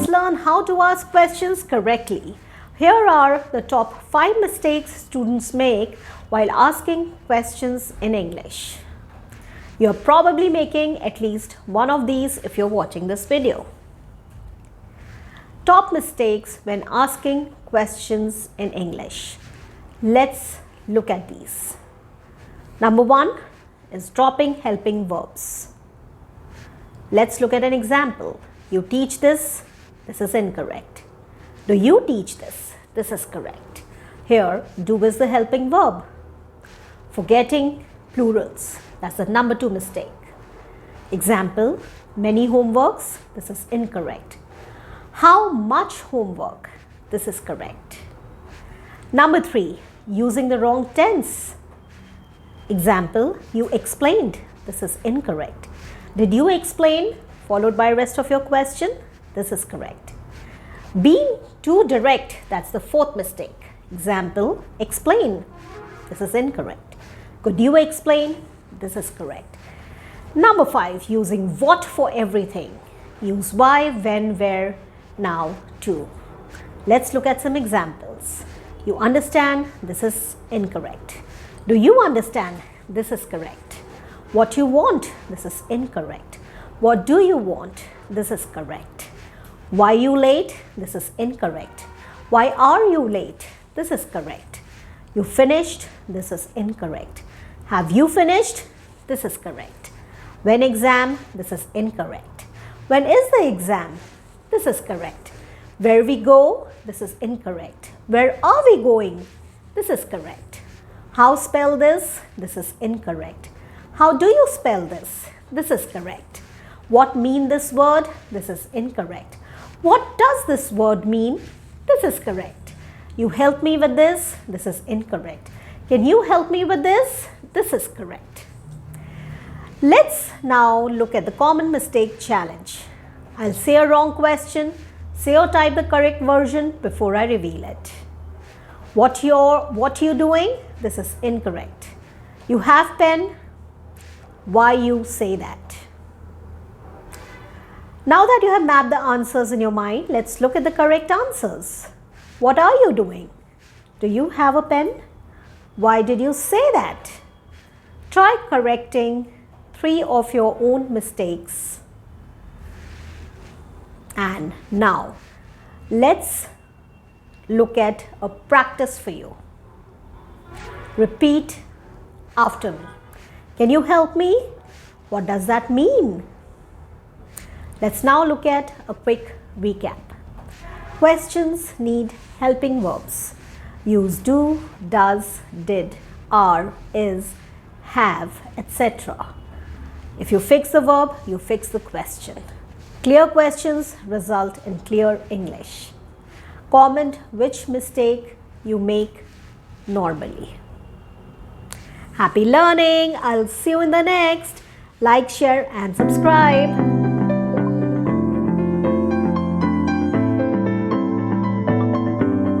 let's learn how to ask questions correctly. Here are the top 5 mistakes students make while asking questions in English. You're probably making at least one of these if you're watching this video. Top mistakes when asking questions in English. Let's look at these. Number 1 is dropping helping verbs. Let's look at an example. You teach this. This is incorrect. Do you teach this? This is correct. Here, do is the helping verb. Forgetting plurals. That's the number 2 mistake. Example, many homeworks. This is incorrect. How much homework? This is correct. Number 3, using the wrong tense. Example, you explained. This is incorrect. Did you explain? Followed by rest of your question. This is correct. Being too direct. That's the 4th mistake. Example, explain. This is incorrect. Could you explain? This is correct. Number 5, using what for everything. Use why, when, where, now, to. Let's look at some examples. You understand? This is incorrect. Do you understand? This is correct. What you want? This is incorrect. What do you want? This is correct. Why you late? This is incorrect. Why are you late? This is correct. You finished? This is incorrect. Have you finished? This is correct. When exam? This is incorrect. When is the exam? This is correct. Where we go? This is incorrect. Where are we going? This is correct. How spell this? This is incorrect. How do you spell this? This is correct. What mean this word? This is incorrect. What does this word mean? This is correct. You help me with this? This is incorrect. Can you help me with this? This is correct. Let's now look at the common mistake challenge. I'll say a wrong question. Say or type the correct version before I reveal it. What you doing? This is incorrect. You have pen. Why you say that? Now that you have mapped the answers in your mind, let's look at the correct answers. What are you doing? Do you have a pen? Why did you say that? Try correcting 3 of your own mistakes. And now, let's look at a practice for you. Repeat after me. Can you help me? What does that mean? Let's now look at a quick recap. Questions need helping verbs. Use do, does, did, are, is, have, etc. If you fix the verb, you fix the question. Clear questions result in clear English. Comment which mistake you make normally. Happy learning! I'll see you in the next. Like, share and subscribe.